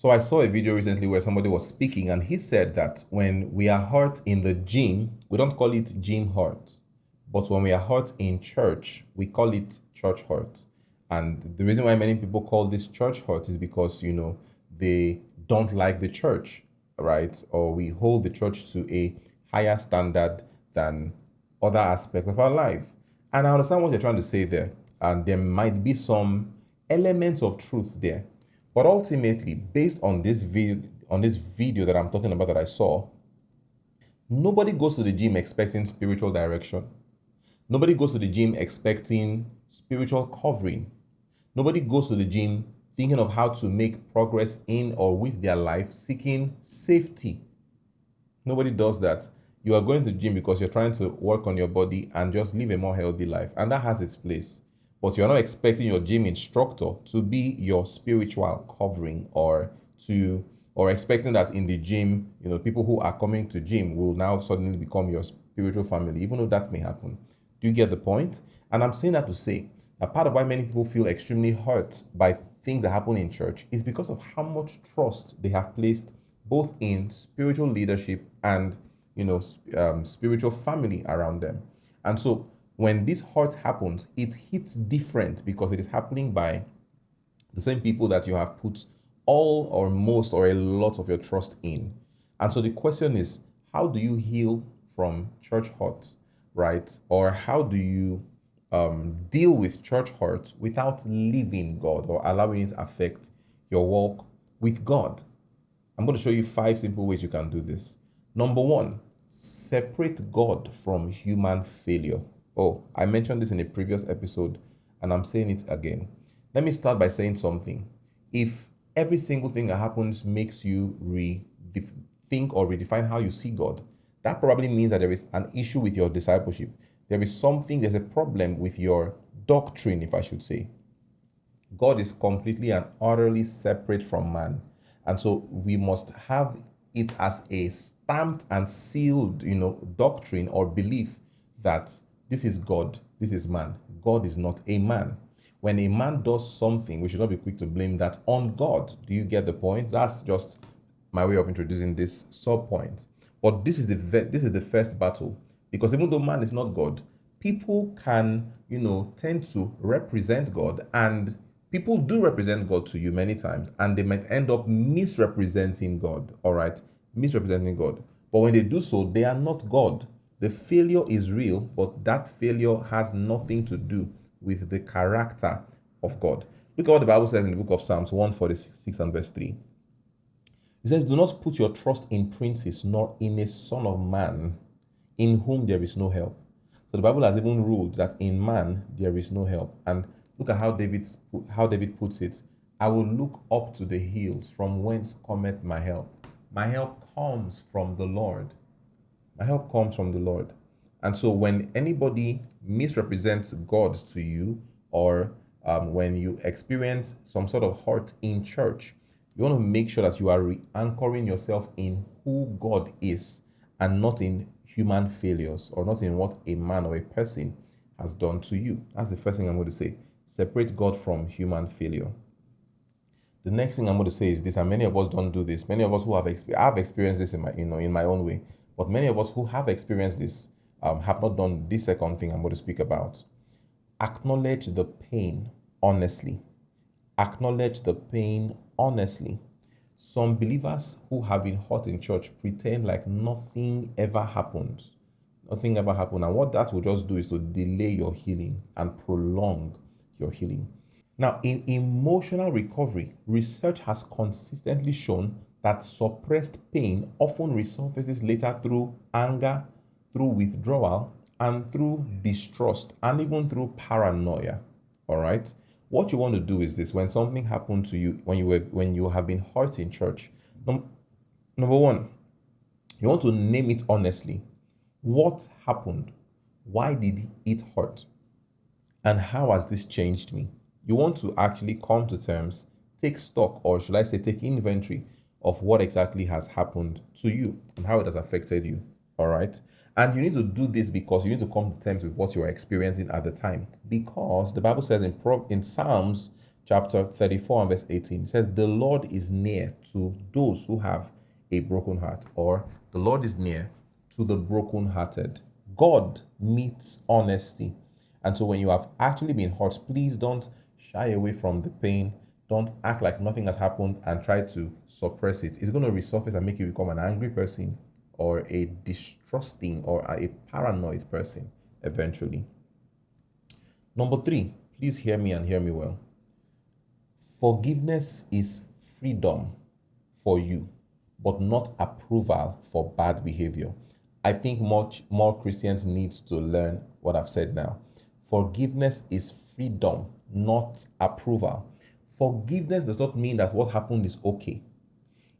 So I saw a video recently where somebody was speaking and he said that when we are hurt in the gym, we don't call it gym hurt. But when we are hurt in church, we call it church hurt. And the reason why many people call this church hurt is because, they don't like the church, right? Or we hold the church to a higher standard than other aspects of our life. And I understand what you're trying to say there. And there might be some elements of truth there. But ultimately, based on this video that I'm talking about that I saw, nobody goes to the gym expecting spiritual direction. Nobody goes to the gym expecting spiritual covering. Nobody goes to the gym thinking of how to make progress in or with their life, seeking safety. Nobody does that. You are going to the gym because you're trying to work on your body and just live a more healthy life. And that has its place. But you're not expecting your gym instructor to be your spiritual covering or expecting that in the gym, people who are coming to gym will now suddenly become your spiritual family, even though that may happen. Do you get the point? And I'm saying that to say that part of why many people feel extremely hurt by things that happen in church is because of how much trust they have placed both in spiritual leadership and spiritual family around them. And so when this hurt happens, it hits different because it is happening by the same people that you have put all or most or a lot of your trust in. And so the question is, how do you heal from church hurt, right? Or how do you deal with church hurt without leaving God or allowing it to affect your walk with God? I'm going to show you 5 simple ways you can do this. Number 1, separate God from human failure. Oh, I mentioned this in a previous episode and I'm saying it again. Let me start by saying something. If every single thing that happens makes you rethink or redefine how you see God, that probably means that there is an issue with your discipleship. There's a problem with your doctrine, if I should say. God is completely and utterly separate from man. And so we must have it as a stamped and sealed, doctrine or belief that this is God, this is man. God is not a man. When a man does something, we should not be quick to blame that on God. Do you get the point? That's just my way of introducing this sub-point. But this is the first battle. Because even though man is not God, people can, tend to represent God, and people do represent God to you many times, and they might end up misrepresenting God, all right? Misrepresenting God. But when they do so, they are not God. The failure is real, but that failure has nothing to do with the character of God. Look at what the Bible says in the book of Psalms 146 and verse 3. It says, "Do not put your trust in princes, nor in a son of man, in whom there is no help." So the Bible has even ruled that in man there is no help. And look at how David puts it. "I will look up to the hills, from whence cometh my help. My help comes from the Lord." My help comes from the Lord. And so when anybody misrepresents God to you, or when you experience some sort of hurt in church, you want to make sure that you are re-anchoring yourself in who God is and not in human failures or not in what a man or a person has done to you. That's the first thing I'm going to say. Separate God from human failure. The next thing I'm going to say is this, and many of us don't do this. Many of us who have experienced this in my own way, but many of us who have experienced this have not done this second thing I'm going to speak about. Acknowledge the pain honestly. Acknowledge the pain honestly. Some believers who have been hurt in church pretend like nothing ever happened. Nothing ever happened. And what that will just do is to delay your healing and prolong your healing. Now, in emotional recovery, research has consistently shown that suppressed pain often resurfaces later through anger, through withdrawal, and through distrust, and even through paranoia. All right? What you want to do is this: when something happened to you, when you have been hurt in church, number 1, you want to name it honestly. What happened? Why did it hurt? And how has this changed me? You want to actually come to terms, take stock, or should I say take inventory of what exactly has happened to you and how it has affected you. All right? And you need to do this because you need to come to terms with what you are experiencing at the time. Because the Bible says in Psalms chapter 34 and verse 18. It says, the Lord is near to those who have a broken heart, or the Lord is near to the brokenhearted. God meets honesty. And so when you have actually been hurt, please don't shy away from the pain. Don't act like nothing has happened and try to suppress it. It's going to resurface and make you become an angry person or a distrusting or a paranoid person eventually. Number 3, please hear me and hear me well. Forgiveness is freedom for you, but not approval for bad behavior. I think much more Christians need to learn what I've said now. Forgiveness is freedom, not approval. Forgiveness does not mean that what happened is okay.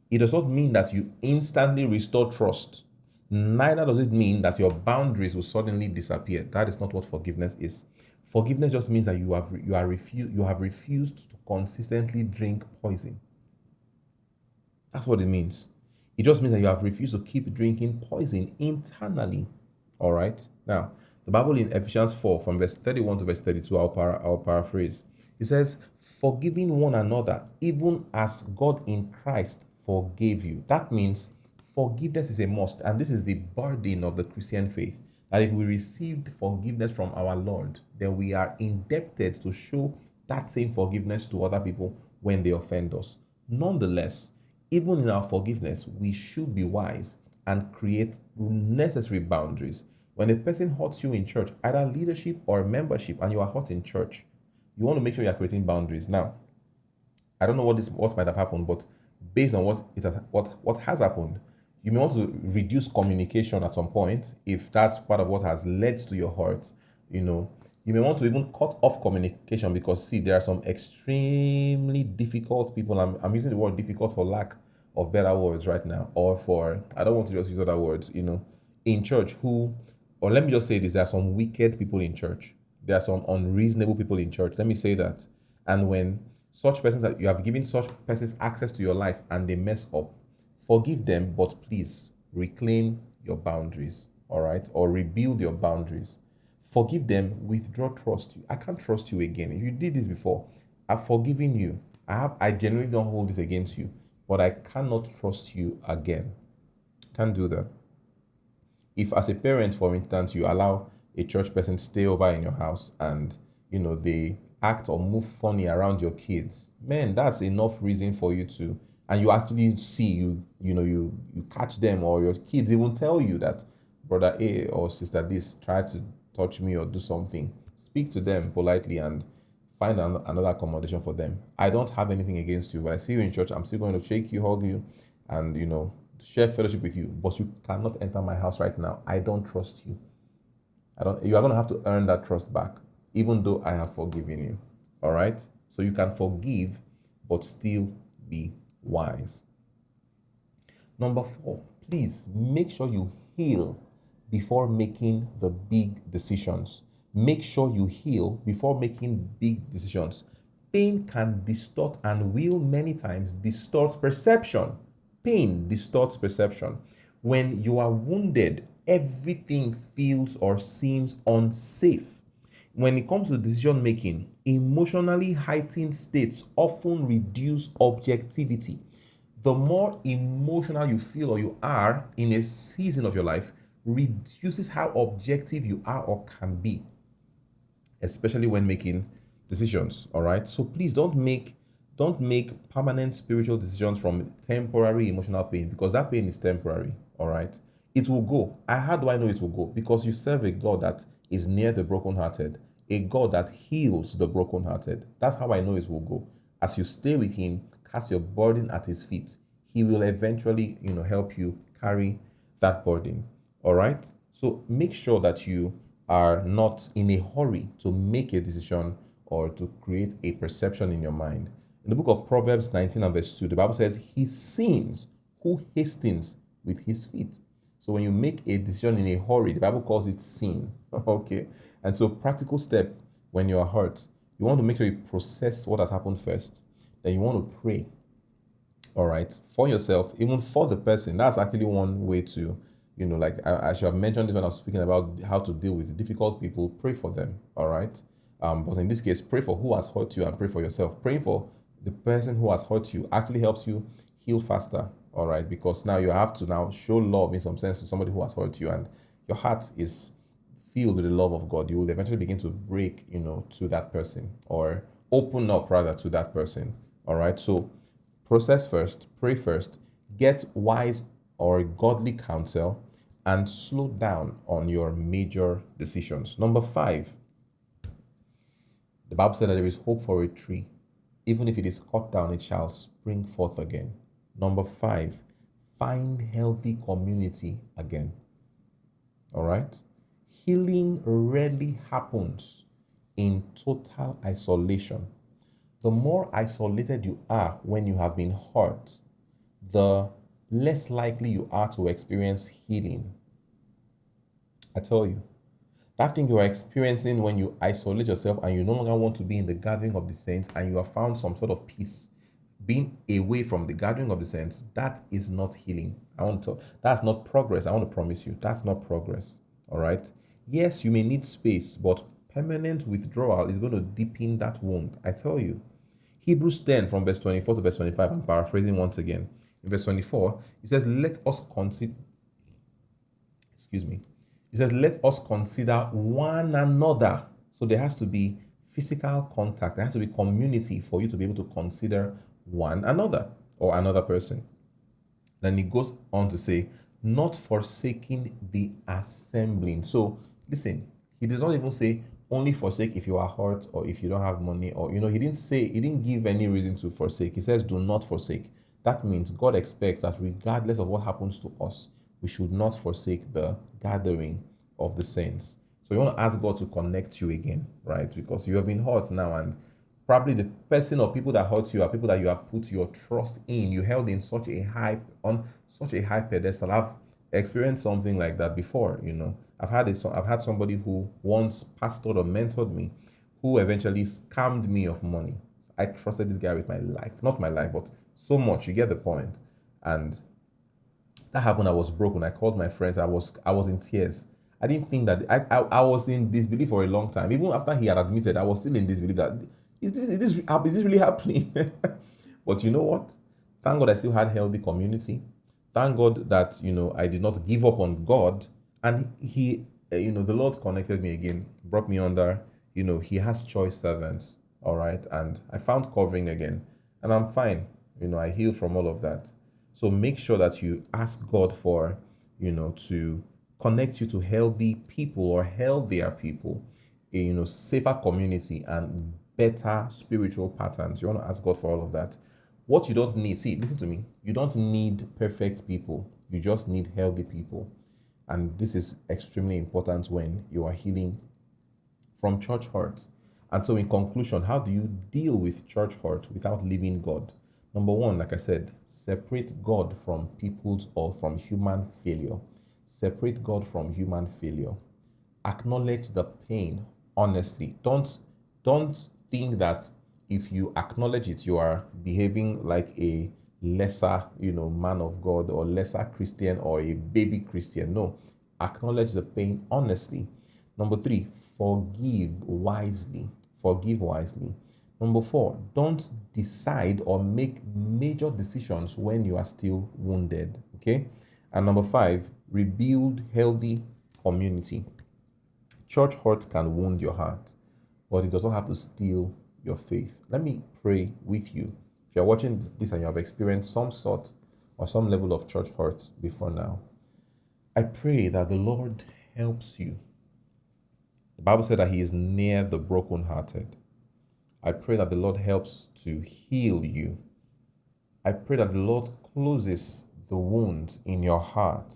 It does not mean that you instantly restore trust. Neither does it mean that your boundaries will suddenly disappear. That is not what forgiveness is. Forgiveness just means that you have refused to consistently drink poison. That's what it means. It just means that you have refused to keep drinking poison internally. All right. Now, the Bible in Ephesians 4 from verse 31 to verse 32, I'll paraphrase. It says, forgiving one another, even as God in Christ forgave you. That means forgiveness is a must. And this is the burden of the Christian faith. That if we received forgiveness from our Lord, then we are indebted to show that same forgiveness to other people when they offend us. Nonetheless, even in our forgiveness, we should be wise and create necessary boundaries. When a person hurts you in church, either leadership or membership, and you are hurt in church, you want to make sure you are creating boundaries. Now, I don't know what might have happened, but based on what has happened, you may want to reduce communication at some point if that's part of what has led to your hurt. You may want to even cut off communication because, see, there are some extremely difficult people. I'm using the word difficult for lack of better words right now, or for, I don't want to just use other words, in church or let me just say this, there are some wicked people in church. There are some unreasonable people in church. Let me say that. And when such persons, you have given such persons access to your life and they mess up, forgive them, but please reclaim your boundaries, all right? Or rebuild your boundaries. Forgive them, withdraw trust. I can't trust you again. If you did this before, I've forgiven you. I genuinely don't hold this against you, but I cannot trust you again. Can't do that. If as a parent, for instance, you allow a church person stay over in your house and, they act or move funny around your kids, man, that's enough reason for you to, and you actually see, you catch them, or your kids even tell you that brother A or sister this tried to touch me or do something. Speak to them politely and find another accommodation for them. I don't have anything against you. When I see you in church, I'm still going to shake you, hug you, and, share fellowship with you. But you cannot enter my house right now. I don't trust you. You are going to have to earn that trust back, even though I have forgiven you. All right? So you can forgive, but still be wise. Number 4, please make sure you heal before making the big decisions. Make sure you heal before making big decisions. Pain can distort and will many times distort perception. Pain distorts perception. When you are wounded, everything feels or seems unsafe. When it comes to decision making, emotionally heightened states often reduce objectivity. The more emotional you feel or you are in a season of your life reduces how objective you are or can be, especially when making decisions. All right. So please don't make permanent spiritual decisions from temporary emotional pain, because that pain is temporary. All right. It will go. How do I know it will go? Because you serve a God that is near the brokenhearted, a God that heals the brokenhearted. That's how I know it will go. As you stay with him, cast your burden at his feet, he will eventually, help you carry that burden. All right. So make sure that you are not in a hurry to make a decision or to create a perception in your mind. In the book of Proverbs 19 and verse 2, the Bible says, he sins who hastens with his feet. So when you make a decision in a hurry, the Bible calls it sin. Okay. And so practical step when you are hurt, you want to make sure you process what has happened first. Then you want to pray. All right. For yourself, even for the person. That's actually one way to, like I should have mentioned this when I was speaking about how to deal with difficult people. Pray for them. All right. But in this case, pray for who has hurt you and pray for yourself. Praying for the person who has hurt you actually helps you heal faster. All right, because now you have to now show love in some sense to somebody who has hurt you, and your heart is filled with the love of God. You will eventually begin to break, to that person, or open up rather to that person. All right, so process first, pray first, get wise or godly counsel, and slow down on your major decisions. Number 5, the Bible said that there is hope for a tree. Even if it is cut down, it shall spring forth again. Number 5, find healthy community again. All right? Healing rarely happens in total isolation. The more isolated you are when you have been hurt, the less likely you are to experience healing. I tell you, that thing you are experiencing when you isolate yourself and you no longer want to be in the gathering of the saints, and you have found some sort of peace being away from the gathering of the saints, that is not healing. That's not progress. I want to promise you, that's not progress. All right. Yes, you may need space, but permanent withdrawal is going to deepen that wound. I tell you. Hebrews 10 from verse 24 to verse 25. I'm paraphrasing once again. In verse 24, it says, let us consider one another. So there has to be physical contact. There has to be community for you to be able to consider one another or another person. Then it goes on to say, not forsaking the assembling. So listen, he does not even say only forsake if you are hurt or if you don't have money, or he didn't give any reason to forsake. He says do not forsake. That means God expects that regardless of what happens to us, we should not forsake the gathering of the saints. So you want to ask God to connect you again, right? Because you have been hurt now, and probably the person or people that hurt you are people that you have put your trust in. You held in such a high pedestal. I've experienced something like that before. I've had somebody who once pastored or mentored me, who eventually scammed me of money. I trusted this guy with my life, not my life, but so much. You get the point. And that happened. I was broken. I called my friends. I was in tears. I didn't think that I was in disbelief for a long time. Even after he had admitted, I was still in disbelief that is this really happening? But you know what? Thank God I still had healthy community. Thank God that I did not give up on God, and he the Lord connected me again, brought me under. He has choice servants. All right, and I found covering again, and I'm fine. I healed from all of that. So make sure that you ask God for to connect you to healthy people or healthier people, safer community and better spiritual patterns. You want to ask God for all of that. What you don't need, listen to me, you don't need perfect people. You just need healthy people. And this is extremely important when you are healing from church hurt. And so in conclusion, how do you deal with church hurt without leaving God? Number 1, like I said, separate God from people's or from human failure. Separate God from human failure. Acknowledge the pain honestly. Don't think that if you acknowledge it, you are behaving like a lesser, man of God, or lesser Christian, or a baby Christian. No, acknowledge the pain honestly. Number 3, forgive wisely. Forgive wisely. Number 4, don't decide or make major decisions when you are still wounded. Okay. And number 5, rebuild healthy community. Church hurt can wound your heart, but it does not have to steal your faith. Let me pray with you. If you're watching this and you have experienced some sort or some level of church hurt before now, I pray that the Lord helps you. The Bible said that he is near the brokenhearted. I pray that the Lord helps to heal you. I pray that the Lord closes the wound in your heart.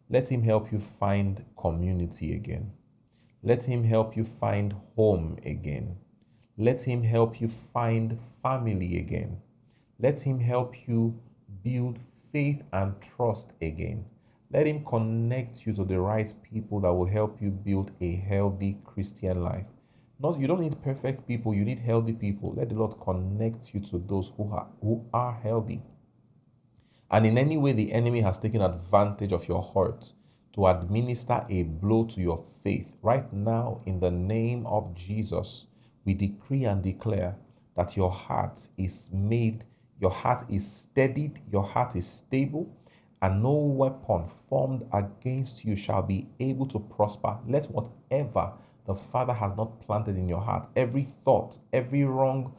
Let him help you find community again. Let him help you find home again. Let him help you find family again. Let him help you build faith and trust again. Let him connect you to the right people that will help you build a healthy Christian life. You don't need perfect people, you need healthy people. Let the Lord connect you to those who are healthy. And in any way the enemy has taken advantage of your heart to administer a blow to your faith. Right now, in the name of Jesus, we decree and declare that your heart is made, your heart is steadied, your heart is stable, and no weapon formed against you shall be able to prosper. Let whatever the Father has not planted in your heart, every thought, every wrong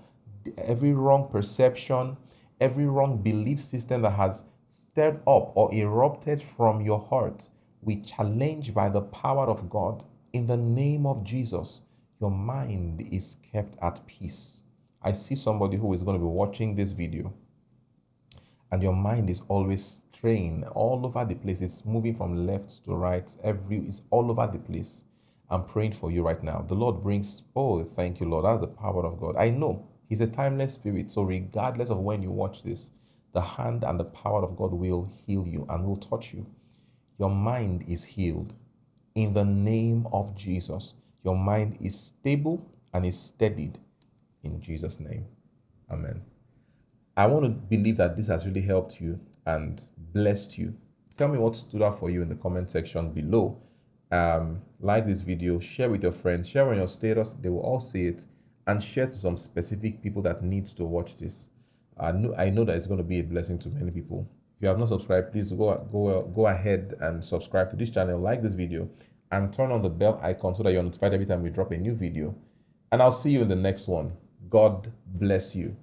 perception, every wrong belief system that has stirred up or erupted from your heart, we challenge by the power of God in the name of Jesus. Your mind is kept at peace. I see somebody who is going to be watching this video and your mind is always strained all over the place. It's moving from left to right. It's all over the place. I'm praying for you right now. The Lord brings, oh, thank you, Lord. That's the power of God. I know He's a timeless spirit. So regardless of when you watch this, the hand and the power of God will heal you and will touch you. Your mind is healed. In the name of Jesus, your mind is stable and is steadied. In Jesus' name, amen. I want to believe that this has really helped you and blessed you. Tell me what stood out for you in the comment section below. Like this video, share with your friends, share on your status, they will all see it, and share to some specific people that need to watch this. I know that it's going to be a blessing to many people. If you have not subscribed, please go ahead and subscribe to this channel, like this video, and turn on the bell icon so that you're notified every time we drop a new video. And I'll see you in the next one. God bless you.